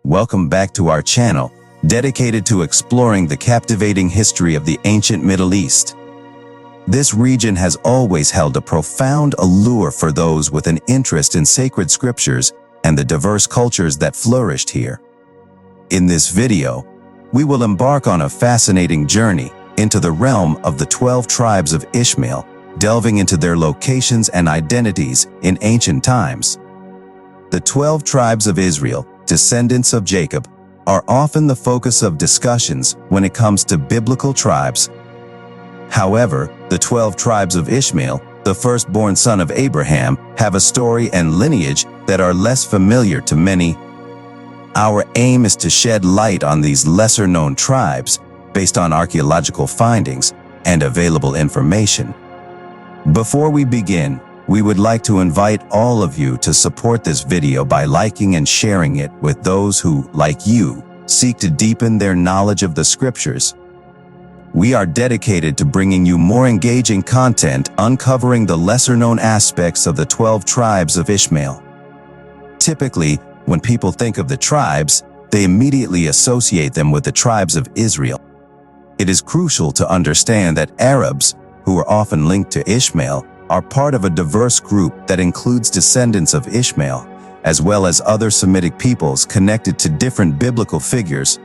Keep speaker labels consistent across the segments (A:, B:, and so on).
A: Welcome back to our channel, dedicated to exploring the captivating history of the ancient Middle East. This region has always held a profound allure for those with an interest in sacred scriptures and the diverse cultures that flourished here. In this video, we will embark on a fascinating journey into the realm of the 12 tribes of Ishmael, delving into their locations and identities in ancient times. The 12 tribes of Israel, descendants of Jacob, are often the focus of discussions when it comes to biblical tribes. However, the 12 tribes of Ishmael, the firstborn son of Abraham, have a story and lineage that are less familiar to many. Our aim is to shed light on these lesser-known tribes based on archaeological findings and available information. Before we begin, we would like to invite all of you to support this video by liking and sharing it with those who, like you, seek to deepen their knowledge of the scriptures. We are dedicated to bringing you more engaging content, uncovering the lesser-known aspects of the 12 tribes of Ishmael. Typically, when people think of the tribes, they immediately associate them with the tribes of Israel. It is crucial to understand that Arabs, who are often linked to Ishmael, are part of a diverse group that includes descendants of Ishmael, as well as other Semitic peoples connected to different biblical figures.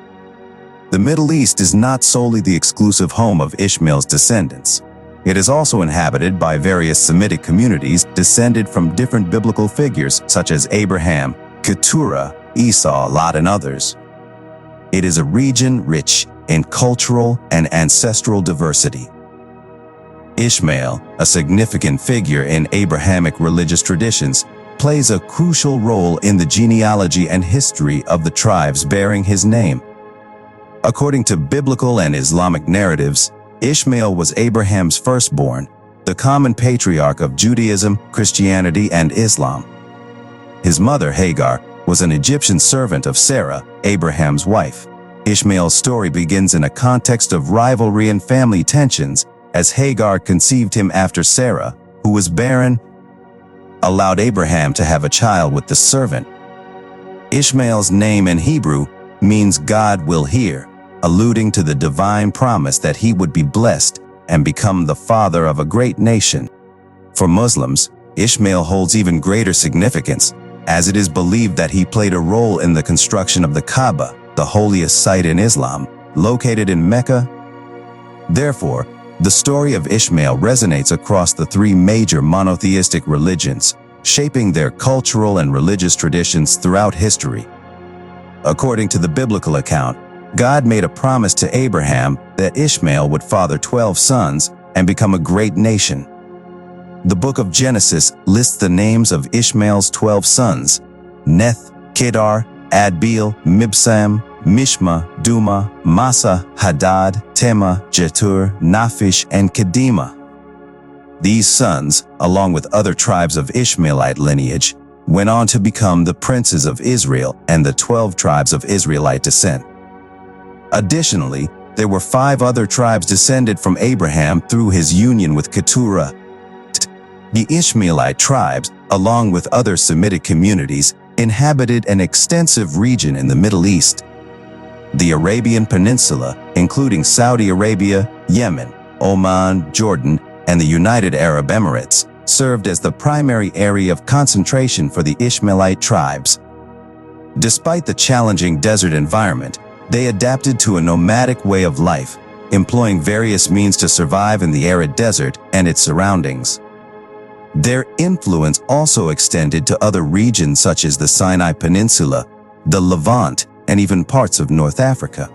A: The Middle East is not solely the exclusive home of Ishmael's descendants. It is also inhabited by various Semitic communities descended from different biblical figures such as Abraham, Keturah, Esau, Lot, and others. It is a region rich in cultural and ancestral diversity. Ishmael, a significant figure in Abrahamic religious traditions, plays a crucial role in the genealogy and history of the tribes bearing his name. According to biblical and Islamic narratives, Ishmael was Abraham's firstborn, the common patriarch of Judaism, Christianity, and Islam. His mother, Hagar, was an Egyptian servant of Sarah, Abraham's wife. Ishmael's story begins in a context of rivalry and family tensions, as Hagar conceived him after Sarah, who was barren, allowed Abraham to have a child with the servant. Ishmael's name in Hebrew means God will hear, alluding to the divine promise that he would be blessed and become the father of a great nation. For Muslims, Ishmael holds even greater significance, as it is believed that he played a role in the construction of the Kaaba, the holiest site in Islam, located in Mecca. Therefore, the story of Ishmael resonates across the three major monotheistic religions, shaping their cultural and religious traditions throughout history. According to the biblical account, God made a promise to Abraham that Ishmael would father 12 sons and become a great nation. The book of Genesis lists the names of Ishmael's 12 sons: Neth, Kedar, Adbeel, Mibsam, Mishma, Duma, Massa, Hadad, Tema, Jetur, Naphish, and Kedema. These sons, along with other tribes of Ishmaelite lineage, went on to become the princes of Israel and the 12 tribes of Israelite descent. Additionally, there were 5 other tribes descended from Abraham through his union with Keturah. The Ishmaelite tribes, along with other Semitic communities, inhabited an extensive region in the Middle East. The Arabian Peninsula, including Saudi Arabia, Yemen, Oman, Jordan, and the United Arab Emirates, served as the primary area of concentration for the Ishmaelite tribes. Despite the challenging desert environment, they adapted to a nomadic way of life, employing various means to survive in the arid desert and its surroundings. Their influence also extended to other regions such as the Sinai Peninsula, the Levant, and even parts of North Africa.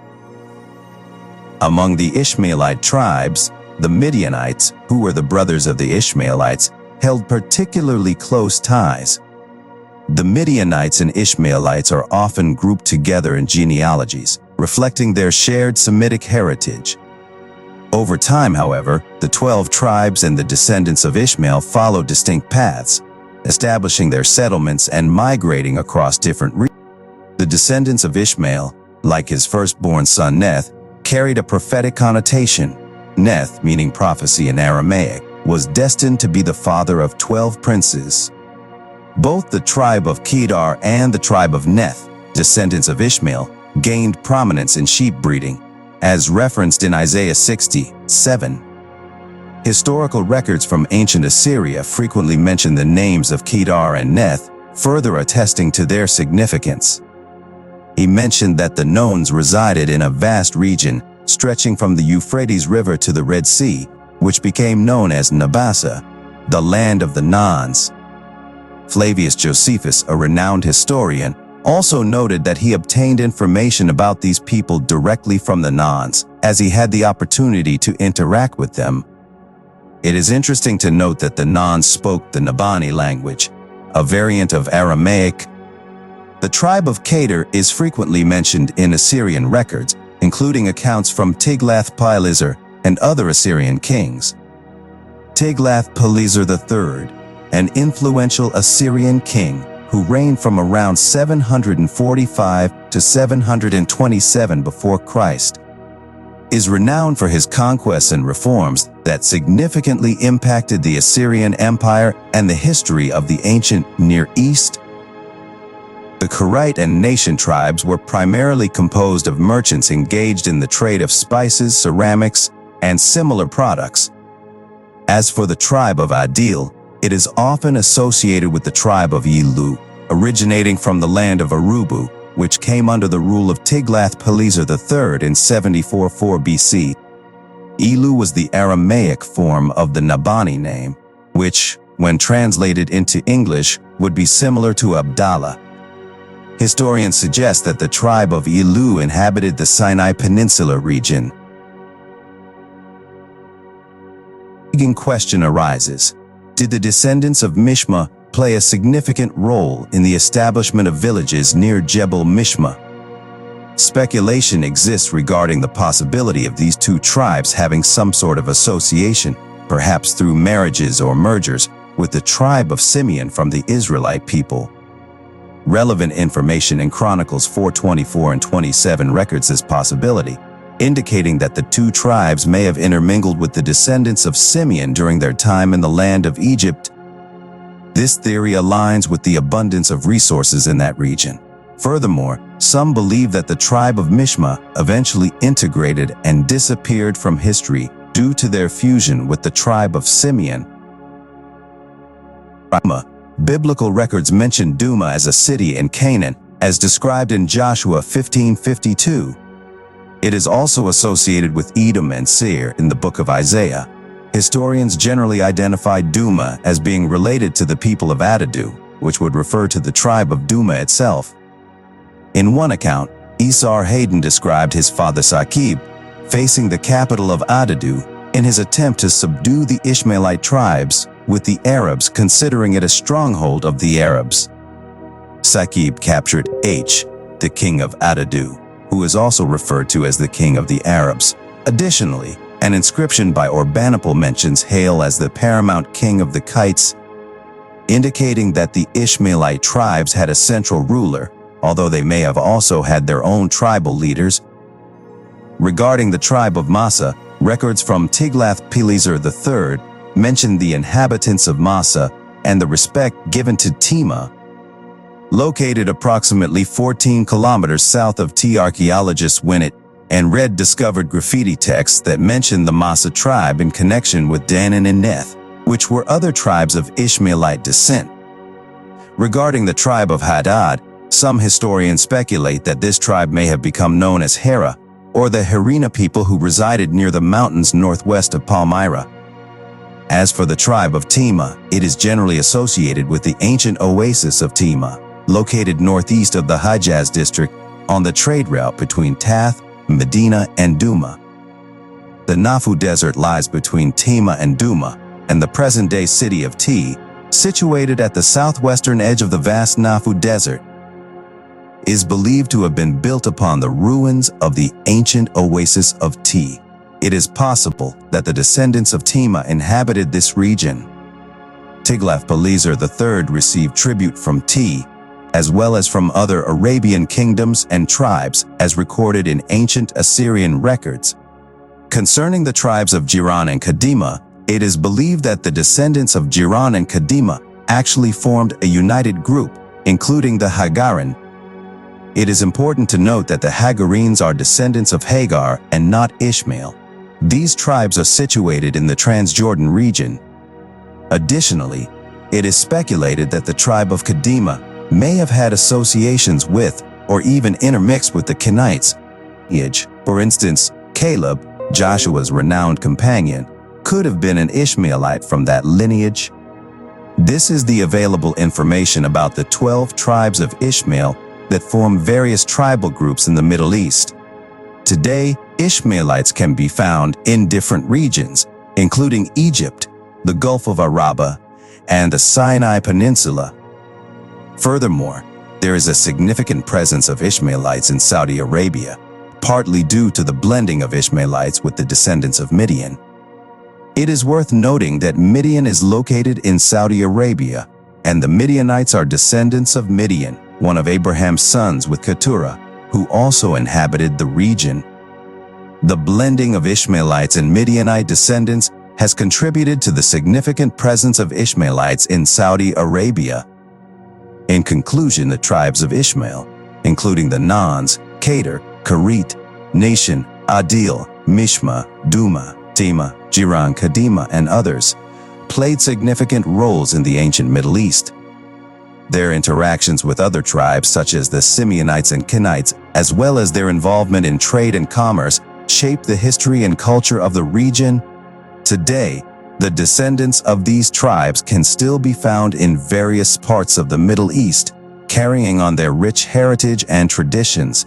A: Among the Ishmaelite tribes, the Midianites, who were the brothers of the Ishmaelites, held particularly close ties. The Midianites and Ishmaelites are often grouped together in genealogies, reflecting their shared Semitic heritage. Over time, however, the 12 tribes and the descendants of Ishmael followed distinct paths, establishing their settlements and migrating across different regions. The descendants of Ishmael, like his firstborn son Neth, carried a prophetic connotation. Neth, meaning prophecy in Aramaic, was destined to be the father of 12 princes. Both the tribe of Kedar and the tribe of Neth descendants of Ishmael, gained prominence in sheep breeding, as referenced in Isaiah 60:7. Historical records from ancient Assyria frequently mention the names of Kedar and Neth, further attesting to their significance. He mentioned that the Nones resided in a vast region stretching from the Euphrates River to the Red Sea, which became known as Nabassa, the land of the Nons. Flavius Josephus, a renowned historian, also noted that he obtained information about these people directly from the Nons, as he had the opportunity to interact with them. It is interesting to note that the Nons spoke the Nabani language, a variant of Aramaic. The tribe of Kedar is frequently mentioned in Assyrian records, including accounts from Tiglath-Pileser and other Assyrian kings. Tiglath-Pileser III, an influential Assyrian king who reigned from around 745 to 727 before Christ, is renowned for his conquests and reforms that significantly impacted the Assyrian Empire and the history of the ancient Near East. The Karaite and Nation tribes were primarily composed of merchants engaged in the trade of spices, ceramics, and similar products. As for the tribe of Adil, it is often associated with the tribe of Elu, originating from the land of Arubu, which came under the rule of Tiglath-Pileser III in 744 BC. Elu was the Aramaic form of the Nabani name, which, when translated into English, would be similar to Abdallah. Historians suggest that the tribe of Elu inhabited the Sinai Peninsula region. The intriguing question arises: did the descendants of Mishma play a significant role in the establishment of villages near Jebel Mishma? Speculation exists regarding the possibility of these two tribes having some sort of association, perhaps through marriages or mergers, with the tribe of Simeon from the Israelite people. Relevant information in Chronicles 4:24 and 27 records this possibility, indicating that the two tribes may have intermingled with the descendants of Simeon during their time in the land of Egypt. This theory aligns with the abundance of resources in that region. Furthermore, some believe that the tribe of Mishma eventually integrated and disappeared from history due to their fusion with the tribe of Simeon. Biblical records mention Duma as a city in Canaan, as described in Joshua 15:52. It is also associated with Edom and Seir in the book of Isaiah. Historians generally identify Duma as being related to the people of Adadu, which would refer to the tribe of Duma itself. In one account, Esar Haden described his father Sakib facing the capital of Adadu in his attempt to subdue the Ishmaelite tribes, with the Arabs considering it a stronghold of the Arabs. Sakib captured H, the king of Adadu, who is also referred to as the king of the Arabs. Additionally, an inscription by Orbanipal mentions Hail as the paramount king of the Kites, indicating that the Ishmaelite tribes had a central ruler, although they may have also had their own tribal leaders. Regarding the tribe of Massa, records from Tiglath-Pileser III mention the inhabitants of Massa and the respect given to Tema. Located approximately 14 kilometers south of T, archaeologists Winnett and Red discovered graffiti texts that mention the Massa tribe in connection with Danan and Neth, which were other tribes of Ishmaelite descent. Regarding the tribe of Hadad, some historians speculate that this tribe may have become known as Hera, or the Herina people who resided near the mountains northwest of Palmyra. As for the tribe of Tema, it is generally associated with the ancient oasis of Tema, located northeast of the Hijaz district on the trade route between Tath, Medina, and Duma. The Nafu Desert lies between Tema and Duma, and the present-day city of T, situated at the southwestern edge of the vast Nafu Desert, is believed to have been built upon the ruins of the ancient oasis of T. It is possible that the descendants of Tema inhabited this region. Tiglath-Pileser III received tribute from T, as well as from other Arabian kingdoms and tribes, as recorded in ancient Assyrian records. Concerning the tribes of Jiran and Kadima, it is believed that the descendants of Jiran and Kadima actually formed a united group, including the Hagaran. It is important to note that the Hagarenes are descendants of Hagar and not Ishmael. These tribes are situated in the Transjordan region. Additionally, it is speculated that the tribe of Kedema may have had associations with or even intermixed with the Kenites. For instance, Caleb, Joshua's renowned companion, could have been an Ishmaelite from that lineage. This is the available information about the 12 tribes of Ishmael that form various tribal groups in the Middle East. Today, Ishmaelites can be found in different regions, including Egypt, the Gulf of Araba, and the Sinai Peninsula. Furthermore, there is a significant presence of Ishmaelites in Saudi Arabia, partly due to the blending of Ishmaelites with the descendants of Midian. It is worth noting that Midian is located in Saudi Arabia, and the Midianites are descendants of Midian, one of Abraham's sons with Keturah, who also inhabited the region. The blending of Ishmaelites and Midianite descendants has contributed to the significant presence of Ishmaelites in Saudi Arabia. In conclusion, the tribes of Ishmael, including the Nans, Kedar, Karit, Nation, Adil, Mishma, Duma, Tema, Jiran, Kadima, and others, played significant roles in the ancient Middle East. Their interactions with other tribes such as the Simeonites and Kenites, as well as their involvement in trade and commerce, shaped the history and culture of the region. Today, the descendants of these tribes can still be found in various parts of the Middle East, carrying on their rich heritage and traditions.